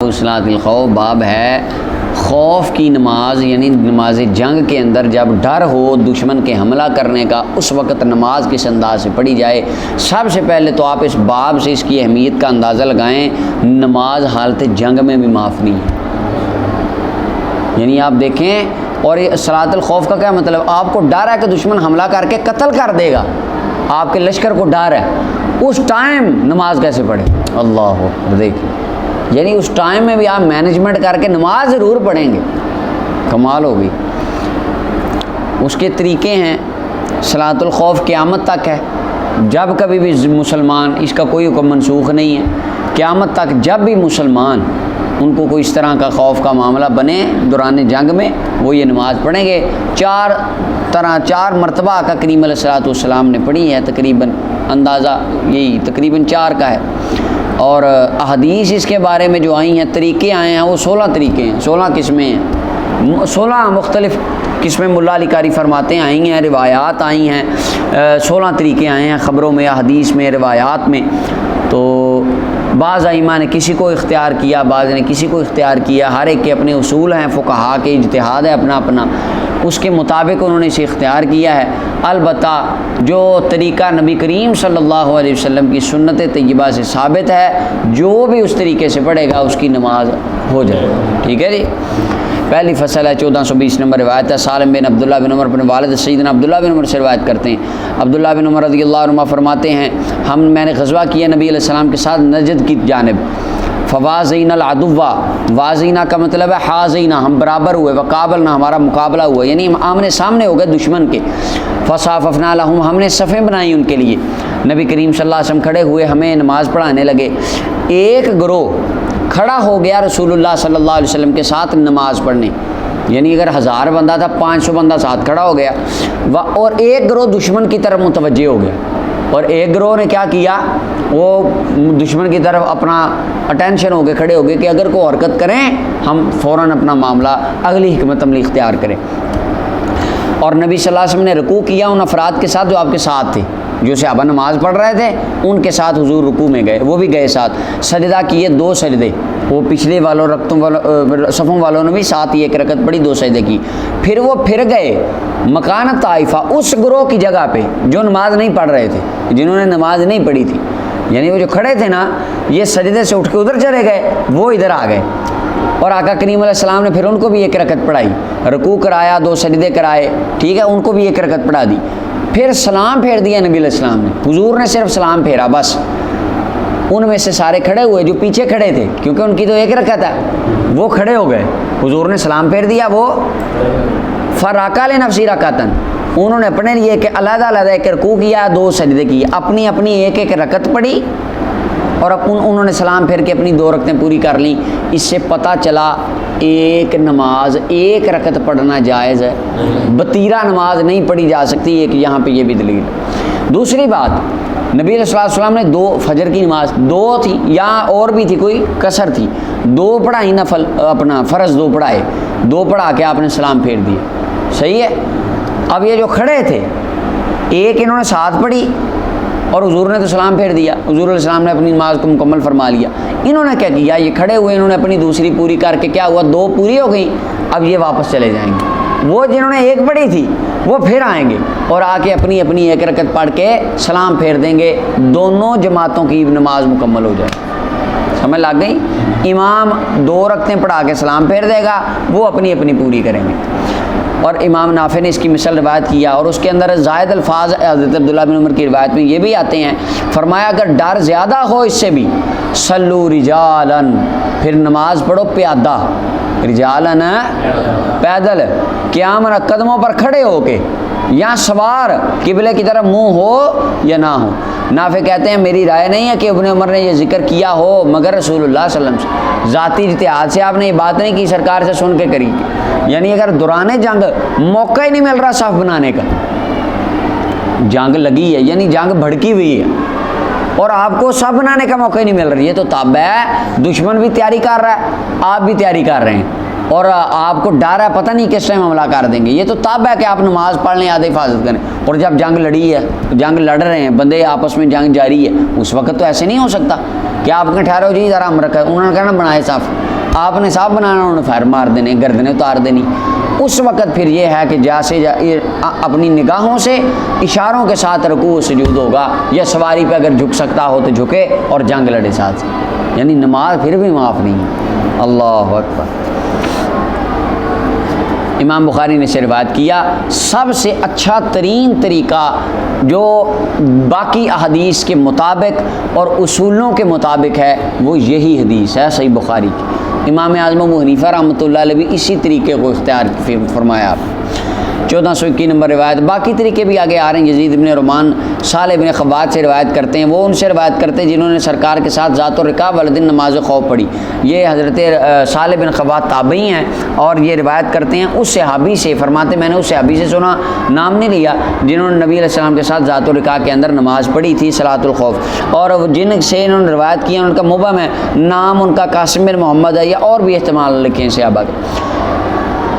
صلاۃ الخوف باب ہے خوف کی نماز، یعنی نماز جنگ کے اندر جب ڈر ہو دشمن کے حملہ کرنے کا اس وقت نماز کس انداز سے پڑھی جائے۔ سب سے پہلے تو آپ اس باب سے اس کی اہمیت کا اندازہ لگائیں، نماز حالت جنگ میں بھی معاف نہیں ہے۔ یعنی آپ دیکھیں، اور یہ صلاۃ الخوف کا کیا مطلب؟ آپ کو ڈر ہے کہ دشمن حملہ کر کے قتل کر دے گا، آپ کے لشکر کو ڈر ہے، اس ٹائم نماز کیسے پڑھے؟ اللہ اکبر! دیکھیں، یعنی اس ٹائم میں بھی آپ مینجمنٹ کر کے نماز ضرور پڑھیں گے، کمال ہوگی۔ اس کے طریقے ہیں، صلاۃ الخوف قیامت تک ہے، جب کبھی بھی مسلمان، اس کا کوئی حکم منسوخ نہیں ہے، قیامت تک جب بھی مسلمان ان کو کوئی اس طرح کا خوف کا معاملہ بنے دوران جنگ میں، وہ یہ نماز پڑھیں گے۔ چار مرتبہ آقا کریم علیہ الصلوۃ والسلام نے پڑھی ہے، تقریباً اندازہ یہی تقریباً 4 کا ہے، اور احادیث اس کے بارے میں جو آئی ہیں، طریقے آئے ہیں، وہ 16 طریقے ہیں، 16 قسمیں ہیں، 16 مختلف قسمیں ملا علی قاری فرماتے ہیں آئی ہیں، روایات آئی ہیں، 16 طریقے آئے ہیں خبروں میں، احادیث میں، روایات میں۔ تو بعض ائمہ نے کسی کو اختیار کیا، بعض نے کسی کو اختیار کیا، ہر ایک کے اپنے اصول ہیں، فقہاء کے اجتہاد ہے اپنا اپنا، اس کے مطابق انہوں نے اسے اختیار کیا ہے۔ البتہ جو طریقہ نبی کریم صلی اللہ علیہ وسلم کی سنت طیبہ سے ثابت ہے، جو بھی اس طریقے سے پڑھے گا اس کی نماز ہو جائے، ٹھیک ہے جی۔ پہلی فصل ہے، 1420 نمبر روایت ہے، سالم بن عبداللہ بن عمر بن والد سیدنا عبداللہ بن عمر سے روایت کرتے ہیں۔ عبداللہ بن عمر رضی اللہ عنہ فرماتے ہیں، میں نے غزوہ کیا نبی علیہ السلام کے ساتھ نجد کی جانب، فوازین العدو، وازینہ کا مطلب ہے حازینہ، ہم برابر ہوئے، وقابلنا، ہمارا مقابلہ ہوا، یعنی ہم آمنے سامنے ہو گئے دشمن کے، فصاففنا لہم، ہم نے صفیں بنائی ان کے لیے، نبی کریم صلی اللہ علیہ وسلم کھڑے ہوئے، ہمیں نماز پڑھانے لگے، ایک گروہ کھڑا ہو گیا رسول اللہ صلی اللہ علیہ وسلم کے ساتھ نماز پڑھنے، یعنی اگر 1000 بندہ تھا، 500 بندہ ساتھ کھڑا ہو گیا، اور ایک گروہ دشمن کی طرف متوجہ ہو گیا، اور ایک گروہ نے کیا کیا، وہ دشمن کی طرف اپنا اٹینشن ہو گئے، کھڑے ہو گئے کہ اگر کوئی حرکت کریں ہم فوراً اپنا معاملہ اگلی حکمت عملی اختیار کریں۔ اور نبی صلی اللہ علیہ وسلم نے رکوع کیا ان افراد کے ساتھ جو آپ کے ساتھ تھے، جو صحابہ نماز پڑھ رہے تھے ان کے ساتھ حضور رکوع میں گئے، وہ بھی گئے ساتھ، سجدہ کیے 2 سجدے، وہ پچھلے والوں رکعتوں والوں صفوں والوں نے بھی ساتھ ہی 1 رکعت پڑھی، 2 سجدے کی، پھر وہ پھر گئے مکان طائفہ، اس گروہ کی جگہ پہ جو نماز نہیں پڑھ رہے تھے، جنہوں نے نماز نہیں پڑھی تھی، یعنی وہ جو کھڑے تھے نا، یہ سجدے سے اٹھ کے ادھر چلے گئے، وہ ادھر آ گئے، اور آقا کریم علیہ السلام نے پھر ان کو بھی 1 رکعت پڑھائی، رکوع کرایا، 2 سجدے کرائے، ٹھیک ہے، ان کو بھی 1 رکعت پڑھا دی، پھر سلام پھیر دیا نبی علیہ السلام نے، حضور نے صرف سلام پھیرا بس، ان میں سے سارے کھڑے ہوئے جو پیچھے کھڑے تھے، کیونکہ ان کی تو 1 رکعت ہے، وہ کھڑے ہو گئے، حضور نے سلام پھیر دیا، وہ فراقہ لنفسی رکعتن، انہوں نے اپنے لیے کہ علیحدہ علیحدہ 1 رکوع کیا، 2 سجدے کیے، اپنی اپنی 1 رکعت پڑھی، اور انہوں نے سلام پھیر کے اپنی 2 رکعتیں پوری کر لیں۔ اس سے پتہ چلا ایک نماز 1 رکعت پڑھنا جائز ہے، بتیرہ نماز نہیں پڑھی جا سکتی، ایک یہاں پہ یہ بھی دلیل ہے۔ دوسری بات، نبی علیہ السلام نے 2 فجر کی نماز 2 تھی یا اور بھی تھی، کوئی کثر تھی، 2 پڑھائی نفل، اپنا فرض 2 پڑھائے، 2 پڑھا کے آپ نے سلام پھیر دیے، صحیح ہے۔ اب یہ جو کھڑے تھے، ایک انہوں نے ساتھ پڑھی اور حضور نے تو سلام پھیر دیا، حضور علیہ السلام نے اپنی نماز کو مکمل فرما لیا، انہوں نے کیا کیا، یہ کھڑے ہوئے، انہوں نے اپنی دوسری پوری کر کے کیا ہوا، 2 پوری ہو گئی، اب یہ واپس چلے جائیں گے، وہ جنہوں نے 1 پڑھی تھی وہ پھر آئیں گے اور آ کے اپنی اپنی 1 رکعت پڑھ کے سلام پھیر دیں گے، دونوں جماعتوں کی نماز مکمل ہو جائے، سمجھ لگ گئی۔ امام 2 رکعتیں پڑھا کے سلام پھیر دے گا، وہ اپنی اپنی پوری کریں گے۔ اور امام نافع نے اس کی مثال روایت کیا، اور اس کے اندر زائد الفاظ حضرت عبداللہ بن عمر کی روایت میں یہ بھی آتے ہیں، فرمایا اگر ڈر زیادہ ہو اس سے بھی، صلو رجالن، پھر نماز پڑھو پیادہ، رجالن پیدل، قیام قدموں پر کھڑے ہو کے، یا سوار، قبلے کی طرف منہ ہو یا نہ ہو۔ نافع کہتے ہیں میری رائے نہیں ہے کہ ابن عمر نے یہ ذکر کیا ہو، مگر رسول اللہ صلی اللہ علیہ وسلم سے ذاتی اجتہاد سے آپ نے یہ بات نہیں کی، سرکار سے سن کے کری، یعنی اگر دوران جنگ موقع ہی نہیں مل رہا صف بنانے کا، جنگ لگی ہے یعنی جنگ بھڑکی ہوئی ہے، اور آپ کو صف بنانے کا موقع ہی نہیں مل رہی ہے، تو تب ہے دشمن بھی تیاری کر رہا ہے، آپ بھی تیاری کر رہے ہیں، اور آپ کو ڈر ہے پتہ نہیں کس ٹائم حملہ کر دیں گے، یہ تو تب ہے کہ آپ نماز پڑھ لیں، آدھے حفاظت کریں۔ اور جب جنگ لڑی ہے، جنگ لڑ رہے ہیں بندے آپس میں، جنگ جاری ہے، اس وقت تو ایسے نہیں ہو سکتا کہ آپ کہیں ٹھہرو جی ذرا ہم رکھا، انہوں نے کہنا بنائے صاف، آپ نے صاف بنانا، انہوں نے فائر مار دینے، گردنیں اتار دینی۔ اس وقت پھر یہ ہے کہ جیسے اپنی نگاہوں سے اشاروں کے ساتھ رکوع و سجود ہوگا، یا سواری پہ اگر جھک سکتا ہو تو جھکے اور جنگ لڑے ساتھ، یعنی نماز پھر بھی معاف نہیں ہے۔ اللہ اکبر۔ امام بخاری نے سے روایت کیا سب سے اچھا ترین طریقہ جو باقی احادیث کے مطابق اور اصولوں کے مطابق ہے وہ یہی حدیث ہے صحیح بخاری کی۔ امام اعظم ابو حنیفہ رحمۃ اللہ علیہ بھی اسی طریقے کو اختیار فرمایا آپ۔ 1421 نمبر روایت، باقی طریقے بھی آگے آ رہے ہیں۔ یزید بن رومان صالح بن خوات سے روایت کرتے ہیں، وہ ان سے روایت کرتے ہیں جنہوں نے سرکار کے ساتھ ذات الرقاب والے دن نماز خوف پڑھی۔ یہ حضرت صالح بن خوات تابعی ہیں اور یہ روایت کرتے ہیں اس صحابی سے، فرماتے میں نے اس صحابی سے سنا، نام نہیں لیا، جنہوں نے نبی علیہ السلام کے ساتھ ذات الرقاب کے اندر نماز پڑھی تھی صلاۃ الخوف، اور جن سے انہوں نے روایت کیا ان کا مبہم ہے، نام ان کا قاسم بن محمد ہے یا اور بھی احتمال لکھے ہیں صحابہ کے۔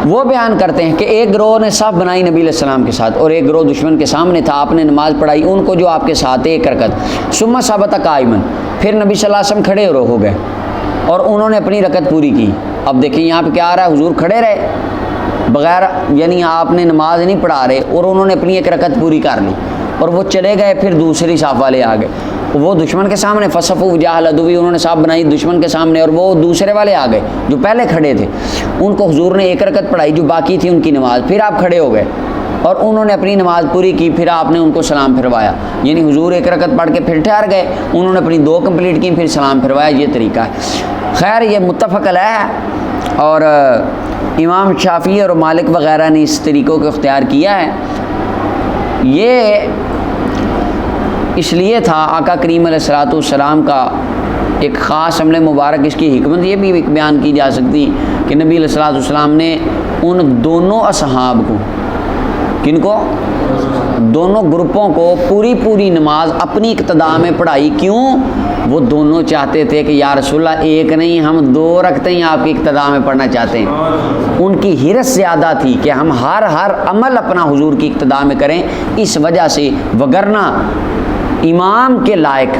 وہ بیان کرتے ہیں کہ ایک گروہ نے صف بنائی نبی علیہ السلام کے ساتھ اور ایک گروہ دشمن کے سامنے تھا، آپ نے نماز پڑھائی ان کو جو آپ کے ساتھ ایک رکعت، ثم ثبت قائما، پھر نبی صلی اللہ علیہ وسلم کھڑے ہو گئے اور انہوں نے اپنی رکعت پوری کی۔ اب دیکھیں یہاں پہ کیا آ رہا ہے، حضور کھڑے رہے بغیر، یعنی آپ نے نماز نہیں پڑھا رہے اور انہوں نے اپنی ایک رکعت پوری کر لی اور وہ چلے گئے، پھر دوسری صف والے آ گئے، وہ دشمن کے سامنے، فصفوا وجاہ العدو، انہوں نے صاف بنائی دشمن کے سامنے، اور وہ دوسرے والے آ گئے جو پہلے کھڑے تھے، ان کو حضور نے ایک رکعت پڑھائی جو باقی تھی ان کی نماز، پھر آپ کھڑے ہو گئے اور انہوں نے اپنی نماز پوری کی، پھر آپ نے ان کو سلام پھروایا، یعنی حضور ایک رکعت پڑھ کے پھر ٹھہر گئے، انہوں نے اپنی 2 کمپلیٹ کی، پھر سلام پھروایا، یہ طریقہ ہے۔ خیر یہ متفق علیہ ہے اور امام شافعی اور مالک وغیرہ نے اس طریقوں کو اختیار کیا ہے۔ یہ اس لیے تھا آقا کریم علیہ الصلوۃ والسلام کا ایک خاص عمل مبارک، اس کی حکمت یہ بھی بیان کی جا سکتی کہ نبی علیہ الصلوۃ والسلام نے ان دونوں اصحاب کو، کن کو، دونوں گروپوں کو پوری نماز اپنی اقتداء میں پڑھائی۔ کیوں؟ وہ دونوں چاہتے تھے کہ یا رسول اللہ ایک نہیں ہم 2 رکعتیں ہی آپ کی اقتداء میں پڑھنا چاہتے ہیں۔ ان کی حرص زیادہ تھی کہ ہم ہر عمل اپنا حضور کی اقتداء میں کریں، اس وجہ سے، وگرنہ امام کے لائق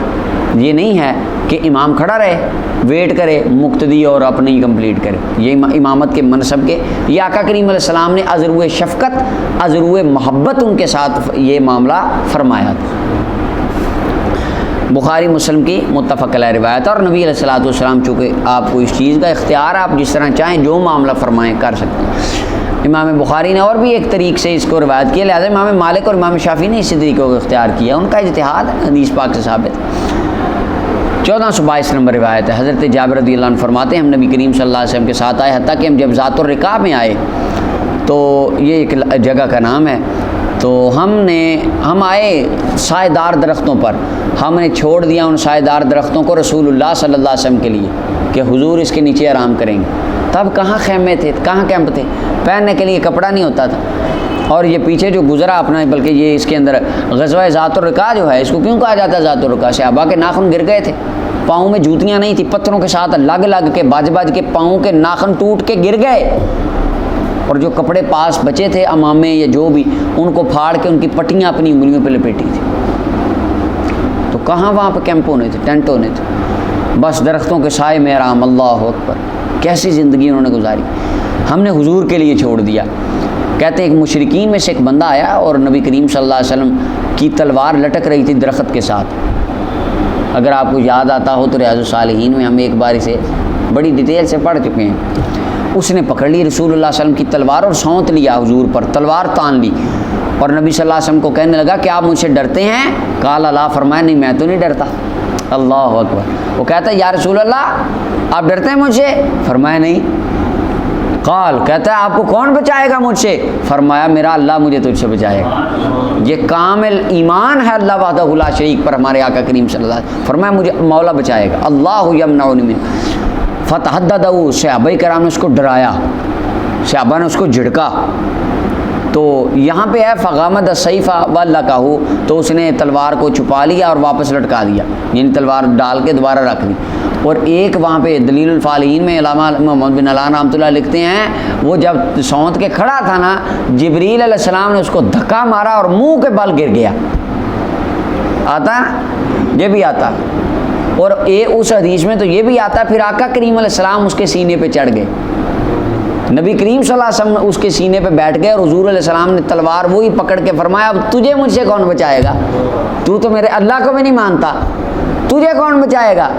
یہ نہیں ہے کہ امام کھڑا رہے، ویٹ کرے مقتدی اور اپنی کمپلیٹ کرے، یہ امامت کے منصب کے، یہ آقا کریم علیہ السلام نے ازروئے شفقت، ازروئے محبت ان کے ساتھ یہ معاملہ فرمایا تھا۔ بخاری مسلم کی متفق علیہ روایت، اور نبی علیہ الصلوۃ والسلام چونکہ آپ کو اس چیز کا اختیار، آپ جس طرح چاہیں جو معاملہ فرمائیں کر سکتے ہیں۔ امام بخاری نے اور بھی ایک طریق سے اس کو روایت کیا، لہٰذا امام مالک اور امام شافعی نے اسی طریقے کو اختیار کیا، ان کا اجتہاد ہے، حدیث پاک سے ثابت۔ 1422 نمبر روایت ہے، حضرت جابر رضی اللہ عنہ فرماتے ہیں ہم نبی کریم صلی اللہ علیہ وسلم کے ساتھ آئے، حتیٰ کہ ہم جب ذات الرقاب میں آئے، تو یہ ایک جگہ کا نام ہے، تو ہم آئے سائے دار درختوں پر، ہم نے چھوڑ دیا ان سائے دار درختوں کو رسول اللہ صلی اللہ علیہ وسلم کے لیے کہ حضور اس کے نیچے آرام کریں گے۔ تب کہاں خیمے تھے، کہاں کیمپ تھے، پہننے کے لیے کپڑا نہیں ہوتا تھا، اور یہ پیچھے جو گزرا اپنا، بلکہ یہ اس کے اندر غزوہ ذات الرقاع جو ہے، اس کو کیوں کہا جاتا ہے ذات الرقاع؟ صحابہ کے ناخن گر گئے تھے، پاؤں میں جوتیاں نہیں تھی، پتھروں کے ساتھ لگ کے بج کے پاؤں کے ناخن ٹوٹ کے گر گئے، اور جو کپڑے پاس بچے تھے امامے یا جو بھی، ان کو پھاڑ کے ان کی پٹیاں اپنی انگلیوں پہ لپیٹی تھی۔ تو کہاں وہاں پہ کیمپ ہونے تھے، ٹینٹ ہونے تھے، بس درختوں کے سائے میں آرام۔ اللہ اکبر، کیسی زندگی انہوں نے گزاری، ہم نے حضور کے لیے چھوڑ دیا۔ کہتے ہیں ایک مشرکین میں سے ایک بندہ آیا اور نبی کریم صلی اللہ علیہ وسلم کی تلوار لٹک رہی تھی درخت کے ساتھ، اگر آپ کو یاد آتا ہو تو ریاض الصالحین میں ہم ایک بار اسے بڑی ڈیٹیل سے پڑھ چکے ہیں۔ اس نے پکڑ لی رسول اللہ صلی اللہ علیہ وسلم کی تلوار اور سونت لیا حضور پر، تلوار تان لی، اور نبی صلی اللہ علیہ وسلم کو کہنے لگا کہ آپ مجھ سے ڈرتے ہیں؟ قال لا، فرمایا نہیں میں تو نہیں ڈرتا۔ اللہ اکبر، وہ کہتا ہے یا رسول اللہ آپ ڈرتے ہیں مجھ سے؟ فرمایا نہیں۔ قال، کہتا ہے آپ کو کون بچائے گا مجھ سے؟ فرمایا میرا اللہ مجھے تجھ سے بچائے گا۔ یہ کامل ایمان ہے اللہ وحدہ لا شریک پر ہمارے آقا کریم صلی اللہ علیہ وسلم، فرمایا مجھے مولا بچائے گا، اللہ یمنعنی من۔ فتحددہ، صحابہ کرام نے اس کو ڈرایا، صحابہ نے اس کو جھڑکا، تو یہاں پہ ہے فغامد السیف ولقہ، تو اس نے تلوار کو چھپا لیا اور واپس لٹکا دیا، یعنی تلوار ڈال کے دوبارہ رکھ دی۔ اور ایک وہاں پہ دلیل الفالحین میں علامہ محمد بن علان رحمۃ اللہ لکھتے ہیں وہ جب سونت کے کھڑا تھا نا، جبریل علیہ السلام نے اس کو دھکا مارا اور منہ کے بل گر گیا۔ آتا یہ بھی آتا، اور اس حدیث میں تو یہ بھی آتا، پھر آقا کریم علیہ السلام اس کے سینے پہ چڑھ گئے، نبی کریم صلی اللہ علیہ وسلم اس کے سینے پہ بیٹھ گئے اور حضور علیہ السلام نے تلوار وہی پکڑ کے فرمایا اب تجھے مجھ سے کون بچائے گا، تو میرے اللہ کو بھی نہیں مانتا، تجھے کون بچائے گا؟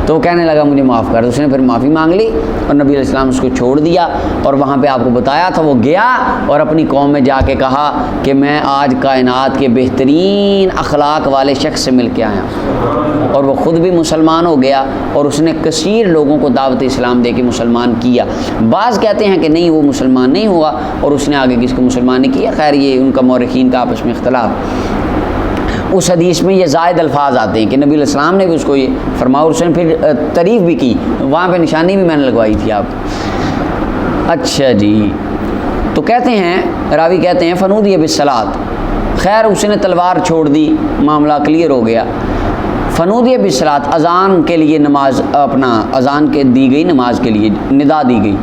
تو وہ کہنے لگا مجھے معاف کر۔ اس نے پھر معافی مانگ لی اور نبی علیہ السلام اس کو چھوڑ دیا، اور وہاں پہ آپ کو بتایا تھا وہ گیا اور اپنی قوم میں جا کے کہا کہ میں آج کائنات کے بہترین اخلاق والے شخص سے مل کے آیا، اور وہ خود بھی مسلمان ہو گیا اور اس نے کثیر لوگوں کو دعوت اسلام دے کے مسلمان کیا۔ بعض کہتے ہیں کہ نہیں وہ مسلمان نہیں ہوا اور اس نے آگے کس کو مسلمان نہیں کیا، خیر یہ ان کا مورخین کا آپس میں اختلاف۔ اس حدیث میں یہ زائد الفاظ آتے ہیں کہ نبی علیہ السلام نے بھی اس کو یہ فرمایا، اور اس نے پھر تعریف بھی کی، وہاں پہ نشانی بھی میں نے لگوائی تھی آپ۔ اچھا جی، تو کہتے ہیں راوی کہتے ہیں فنودی بالصلاۃ، خیر اس نے تلوار چھوڑ دی، معاملہ کلیئر ہو گیا۔ فنودی بالصلاۃ، اذان کے لیے نماز، اپنا اذان کے دی گئی نماز کے لیے ندا دی گئی۔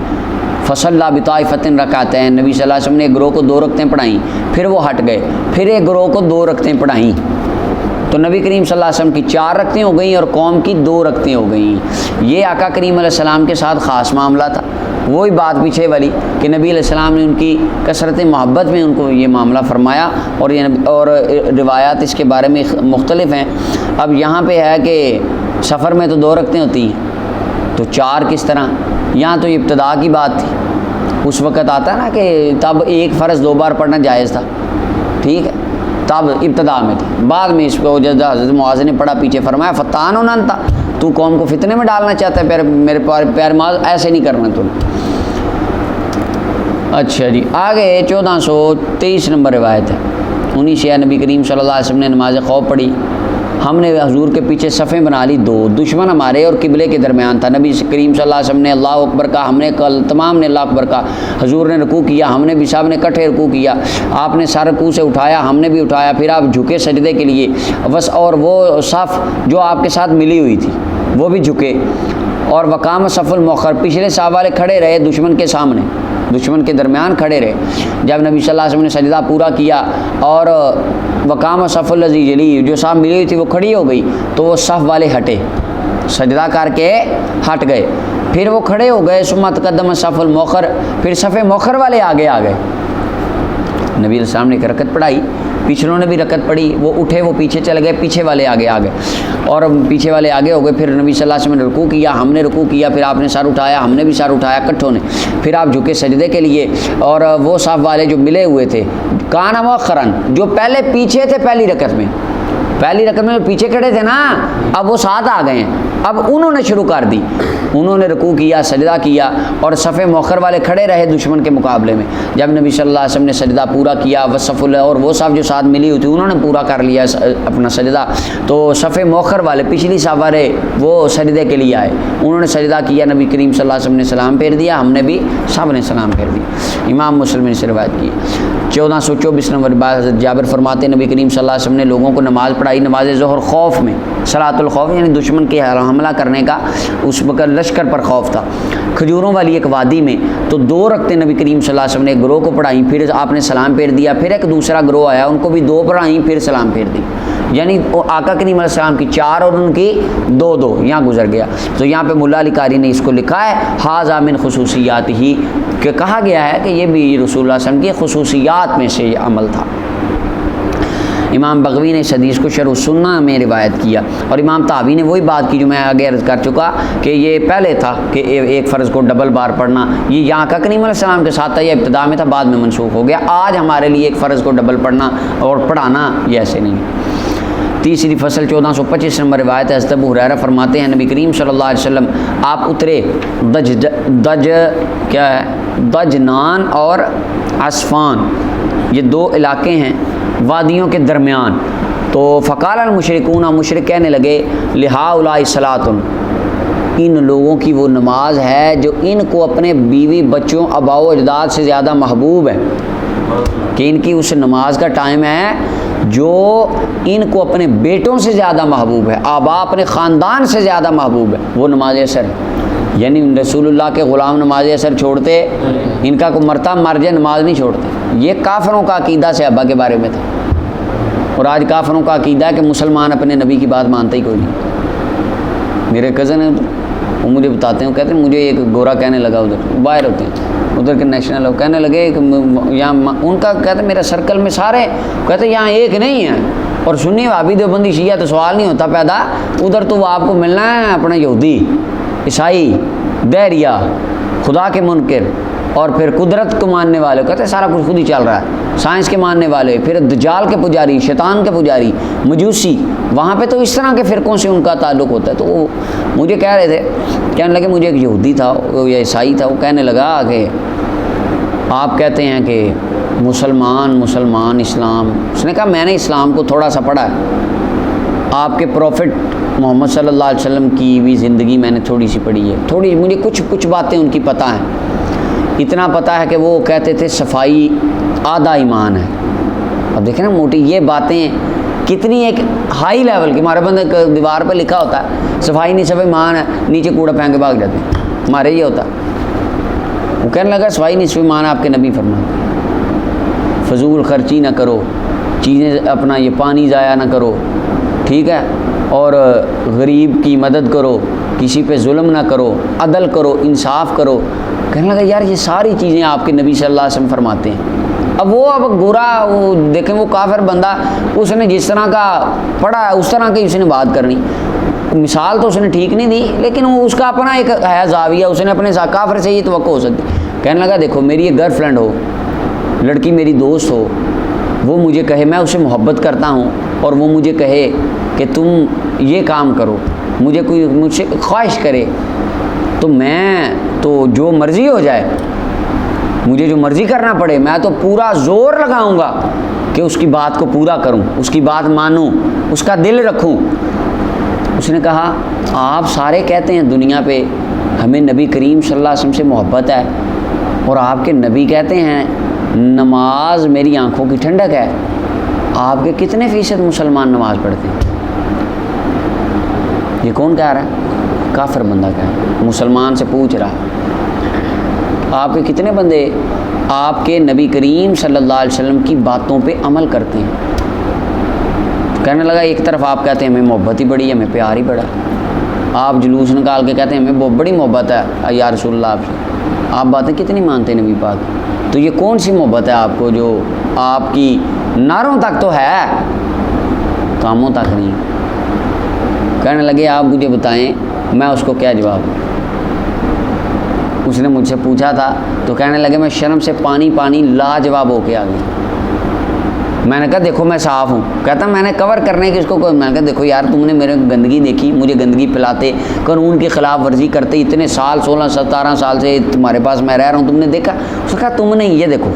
فصلی بطائفۃ رکعتین، نبی صلی اللہ علیہ وسلم نے ایک گروہ کو 2 رکعتیں پڑھائیں، پھر وہ ہٹ گئے، پھر ایک گروہ کو 2 رکعتیں پڑھائیں، تو نبی کریم صلی اللہ علیہ وسلم کی 4 رکعتیں ہو گئیں اور قوم کی 2 رکعتیں ہو گئیں۔ یہ آقا کریم علیہ السلام کے ساتھ خاص معاملہ تھا، وہی بات پیچھے والی کہ نبی علیہ السلام نے ان کی کثرت محبت میں ان کو یہ معاملہ فرمایا، اور روایات اس کے بارے میں مختلف ہیں۔ اب یہاں پہ ہے کہ سفر میں تو 2 رکعتیں ہوتی ہیں، تو 4 کس طرح؟ یہاں تو یہ ابتدا کی بات تھی، اس وقت آتا ہے نا کہ تب ایک فرض 2 بار پڑھنا جائز تھا، ٹھیک ہے، تب ابتدا میں تھی، بعد میں اس کو جب حضرت معاذ نے پڑھا پیچھے فرمایا فتان انت، تو قوم کو فتنے میں ڈالنا چاہتا ہے، میرے پیر معاذ ایسے نہیں کرنا تم۔ اچھا جی، آگے 1423 نمبر روایت ہے، 19 ہے نبی کریم صلی اللہ علیہ وسلم نے نماز خوف پڑھی، ہم نے حضور کے پیچھے صفیں بنا لی 2، دشمن ہمارے اور قبلے کے درمیان تھا، نبی کریم صلی اللہ علیہ وسلم نے اللہ اکبر کہا، ہم نے تمام نے اللہ اکبر کہا، حضور نے رکوع کیا، ہم نے بھی سب نے اکٹھے رکوع کیا، آپ نے سر رکوع سے اٹھایا، ہم نے بھی اٹھایا، پھر آپ جھکے سجدے کے لیے بس، اور وہ صف جو آپ کے ساتھ ملی ہوئی تھی وہ بھی جھکے، اور وقام صف المؤخر، پچھلے صف والے کھڑے رہے دشمن کے سامنے، دشمن کے درمیان کھڑے رہے۔ جب نبی صلی اللہ علیہ وسلم نے سجدہ پورا کیا اور وقام صف الذی یلی، جو صف ملی ہوئی تھی وہ کھڑی ہو گئی، تو وہ صف والے ہٹے، سجدہ کر کے ہٹ گئے، پھر وہ کھڑے ہو گئے، ثم تقدم صف المؤخر، پھر صف مؤخر والے آگے آ گئے، نبی علیہ السلام نے ایک رکعت پڑھائی، پچھلوں نے بھی رکعت پڑھی، وہ اٹھے وہ پیچھے چلے گئے، پیچھے والے آگے آ گئے، اور پیچھے والے آگے ہو گئے، پھر نبی صلی اللہ علیہ وسلم نے رکوع کیا، ہم نے رکوع کیا، پھر آپ نے سر اٹھایا، ہم نے بھی سر اٹھایا اکٹھوں نے، پھر آپ جھکے سجدے کے لیے، اور وہ صف والے جو ملے ہوئے تھے کان مؤخرن، جو پہلے پیچھے تھے پہلی رکعت میں جو پیچھے کھڑے تھے نا، اب وہ ساتھ آ گئے ہیں، اب انہوں نے شروع کر دی، انہوں نے رکوع کیا، سجدہ کیا، اور صف مؤخر والے کھڑے رہے دشمن کے مقابلے میں۔ جب نبی صلی اللہ علیہ وسلم نے سجدہ پورا کیا، وصف اور وہ صف جو ساتھ ملی ہوئی تھی انہوں نے پورا کر لیا اپنا سجدہ، تو صف مؤخر والے پچھلی صف والے وہ سجدے کے لیے آئے، انہوں نے سجدہ کیا، نبی کریم صلی اللہ علیہ وسلم نے سلام پھیر دیا، ہم نے بھی سب نے سلام پھیر دیا۔ امام مسلم نے اس روایت کی۔ 1424 نمبر بعد حضرت جابر فرماتے ہیں نبی کریم صلی اللہ علیہ وسلم نے لوگوں کو نماز پڑھائی، نماز ظہر خوف میں، صلاۃ الخوف یعنی دشمن کے حملہ کرنے کا اس وقت لشکر پر خوف تھا، کھجوروں والی ایک وادی میں، تو 2 رکعتیں نبی کریم صلی اللہ علیہ وسلم نے ایک گروہ کو پڑھائیں، پھر آپ نے سلام پھیر دیا، پھر ایک دوسرا گروہ آیا ان کو بھی 2 پڑھائیں، پھر سلام پھیر دی، یعنی آقا کریم علیہ السلام کی 4 اور ان کی 2 یہاں گزر گیا۔ تو یہاں پہ ملا علی قاری نے اس کو لکھا ہے ھذا من خصوصیات ہی، کہ کہا گیا ہے کہ یہ بھی رسول اللہ صلی اللہ علیہ وسلم کی خصوصیات میں سے یہ عمل تھا۔ امام بغوی نے اس حدیث کو شرح السنہ میں روایت کیا، اور امام طحاوی نے وہی بات کی جو میں آگے عرض کر چکا کہ یہ پہلے تھا کہ ایک فرض کو ڈبل بار پڑھنا، یہ یہاں کا کریم علیہ السلام کے ساتھ تھا، یہ ابتدا میں تھا، بعد میں منسوخ ہو گیا۔ آج ہمارے لیے ایک فرض کو ڈبل پڑھنا اور پڑھانا یہ ایسے نہیں۔ تیسری فصل 1425 نمبر روایت ہے، حضرت ابو ہریرہ فرماتے ہیں نبی کریم صلی اللہ علیہ وسلم آپ اترے دجنان اور عصفان، یہ 2 علاقے ہیں وادیوں کے درمیان، تو فقال المشرکون، مشرک کہنے لگے لہؤلاء صلاۃ، ان لوگوں کی وہ نماز ہے جو ان کو اپنے بیوی بچوں آباء و اجداد سے زیادہ محبوب ہے، کہ ان کی اس نماز کا ٹائم ہے جو ان کو اپنے بیٹوں سے زیادہ محبوب ہے، آبا اپنے خاندان سے زیادہ محبوب ہے، وہ نماز عصر ہے۔ یعنی رسول اللہ کے غلام نماز عصر چھوڑتے، ان کا کو مرتا مر جائے نماز نہیں چھوڑتے۔ یہ کافروں کا عقیدہ صحابہ کے بارے میں تھا، اور آج کافروں کا عقیدہ ہے کہ مسلمان اپنے نبی کی بات مانتا ہی کوئی نہیں۔ میرے کزن ہیں وہ مجھے بتاتے ہیں، وہ کہتے ہیں مجھے ایک گورا کہنے لگا، ادھر باہر ہوتے ہیں ادھر کے نیشنل لوگ کہنے لگے کہ یہاں ان کا کہتے ہیں میرے سرکل میں سارے کہتے ہیں یہاں ایک نہیں ہے، اور سنی وہابی دیوبندی شیعہ تو سوال نہیں ہوتا پیدا، ادھر تو وہ آپ کو ملنا ہے اپنا یہودی، عیسائی، دہریہ، خدا کے منکر، اور پھر قدرت کو ماننے والے، کہتے ہیں سارا کچھ خود ہی چل رہا ہے، سائنس کے ماننے والے، پھر دجال کے پجاری، شیطان کے پجاری، مجوسی، وہاں پہ تو اس طرح کے فرقوں سے ان کا تعلق ہوتا ہے۔ تو وہ مجھے کہہ رہے تھے، کہنے لگے مجھے ایک یہودی تھا یا عیسائی تھا، وہ کہنے لگا کہ آپ کہتے ہیں کہ مسلمان اسلام، اس نے کہا میں نے اسلام کو تھوڑا سا پڑھا ہے، آپ کے پروفٹ محمد صلی اللہ علیہ وسلم کی بھی زندگی میں نے تھوڑی سی پڑھی ہے، تھوڑی مجھے کچھ باتیں ان کی پتہ ہیں، اتنا پتہ ہے کہ وہ کہتے تھے صفائی آدھا ایمان ہے۔ اب دیکھیں نا موٹی یہ باتیں کتنی ایک ہائی لیول کی، ہمارے بندے دیوار پہ لکھا ہوتا ہے صفائی نصف ایمان ہے، نیچے کوڑا پھینک کے بھاگ جاتے ہیں، ہمارے یہ ہوتا ہے۔ وہ کہنے لگا صفائی نصف ایمان آپ کے نبی فرماتے ہیں، فضول خرچی نہ کرو، چیزیں اپنا یہ پانی ضائع نہ کرو، ٹھیک ہے، اور غریب کی مدد کرو، کسی پہ ظلم نہ کرو، عدل کرو، انصاف کرو۔ کہنے لگا یار یہ ساری چیزیں آپ کے نبی صلی اللہ علیہ وسلم فرماتے ہیں۔ اب برا وہ دیکھیں وہ کافر بندہ، اس نے جس طرح کا پڑھا ہے اس طرح کی اس نے بات کرنی، مثال تو اس نے ٹھیک نہیں دی، لیکن وہ اس کا اپنا ایک ہے زاویہ، اس نے اپنے کافر سے یہ توقع ہو سکتی۔ کہنے لگا دیکھو میری ایک گرل فرینڈ ہو، لڑکی میری دوست ہو، وہ مجھے کہے میں اسے محبت کرتا ہوں، اور وہ مجھے کہے کہ تم یہ کام کرو، مجھ سے خواہش کرے، تو میں تو جو مرضی ہو جائے، مجھے جو مرضی کرنا پڑے، میں تو پورا زور لگاؤں گا کہ اس کی بات کو پورا کروں، اس کی بات مانوں، اس کا دل رکھوں۔ اس نے کہا آپ سارے کہتے ہیں دنیا پہ ہمیں نبی کریم صلی اللہ علیہ وسلم سے محبت ہے، اور آپ کے نبی کہتے ہیں نماز میری آنکھوں کی ٹھنڈک ہے، آپ کے کتنے فیصد مسلمان نماز پڑھتے ہیں؟ یہ کون کہہ رہا ہے؟ کافر بندہ کہہ رہا ہے، مسلمان سے پوچھ رہا ہے آپ کے کتنے بندے آپ کے نبی کریم صلی اللہ علیہ وسلم کی باتوں پہ عمل کرتے ہیں؟ کہنے لگا ایک طرف آپ کہتے ہیں ہمیں محبت ہی بڑی ہے، ہمیں پیار ہی بڑا، آپ جلوس نکال کے کہتے ہیں ہمیں بہت بڑی محبت ہے یا رسول اللہ آپ سے، آپ باتیں کتنی مانتے ہیں نبی پاک؟ تو یہ کون سی محبت ہے آپ کو جو آپ کی نعروں تک تو ہے، کاموں تک نہیں؟ کہنے لگے آپ مجھے بتائیں میں اس کو کیا جواب دوں؟ اس نے مجھ سے پوچھا تھا، تو کہنے لگے میں شرم سے پانی لاجواب ہو کے آ گئی۔ میں نے کہا دیکھو میں صاف ہوں، کہتا میں نے کور کرنے کی اس کو، میں نے کہا دیکھو یار تم نے میرے گندگی دیکھی، مجھے گندگی پھیلاتے، قانون کی خلاف ورزی کرتے، اتنے سال 16-17 سال سے تمہارے پاس میں رہ رہا ہوں، تم نے دیکھا؟ اس نے کہا تم نے یہ دیکھو،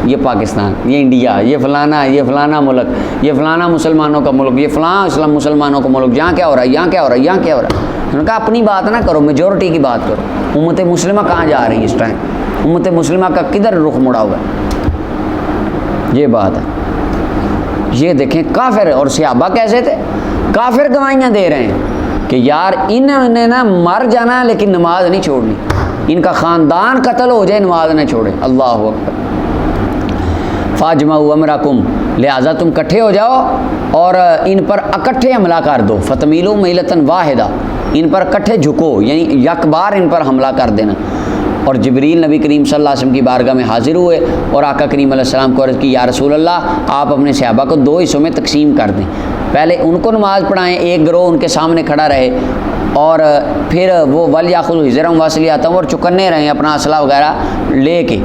یہ پاکستان، یہ انڈیا، یہ فلانا ملک، یہ فلانا مسلمانوں کا ملک، یہ فلاں اسلام مسلمانوں کا ملک، یہاں کیا ہو رہا ہے، یہاں کیا ہو رہا ہے، یہاں کیا ہو رہا ہے۔ انہوں نے کہا اپنی بات نہ کرو، میجورٹی کی بات کرو، امت مسلمہ کہاں جا رہی ہے اس ٹائم، امت مسلمہ کا کدھر رخ مڑا ہوا ہے؟ یہ بات ہے۔ یہ دیکھیں کافر، اور صحابہ کیسے تھے؟ کافر گواہیاں دے رہے ہیں کہ یار انہوں نے نا مر جانا لیکن نماز نہیں چھوڑنی، ان کا خاندان قتل ہو جائے نماز نہ چھوڑے۔ اللہ اکبر۔ فاجمعوا امرکم، لہٰذا تم کٹھے ہو جاؤ اور ان پر اکٹھے حملہ کر دو، فتمیلوا میلۃ واحدہ، ان پر اکٹھے جھکو، یعنی یک بار ان پر حملہ کر دینا۔ اور جبریل نبی کریم صلی اللہ علیہ وسلم کی بارگاہ میں حاضر ہوئے اور آقا کریم علیہ السلام کو عرض کی یا رسول اللہ آپ اپنے صحابہ کو 2 حصوں میں تقسیم کر دیں، پہلے ان کو نماز پڑھائیں، ایک گروہ ان کے سامنے کھڑا رہے، اور پھر وہ ولیاخذوا حذرهم واسلیاتهم، اور چکنے رہیں اپنا اسلحہ وغیرہ لے کے،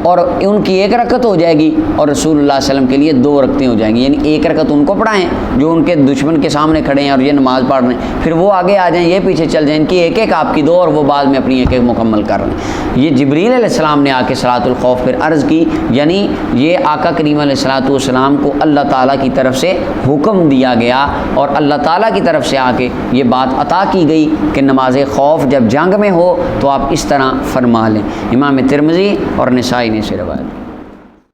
اور ان کی 1 رکعت ہو جائے گی اور رسول اللہ صلی اللہ علیہ وسلم کے لیے 2 رکعتیں ہو جائیں گی، یعنی 1 رکعت ان کو پڑھائیں جو ان کے دشمن کے سامنے کھڑے ہیں اور یہ نماز پڑھ رہے ہیں، پھر وہ آگے آ جائیں، یہ پیچھے چل جائیں، ان کی 1 آپ کی 2 اور وہ بعد میں اپنی 1 مکمل کر رہے ہیں۔ یہ جبریل علیہ السلام نے آ کے صلاۃ الخوف پھر عرض کی، یعنی یہ آقا کریم علیہ الصلوۃ والسلام کو اللہ تعالیٰ کی طرف سے حکم دیا گیا اور اللہ تعالیٰ کی طرف سے آ کے یہ بات عطا کی گئی کہ نماز خوف جب جنگ میں ہو تو آپ اس طرح فرما لیں۔ امام ترمذی اور نسائی نے سے روایت۔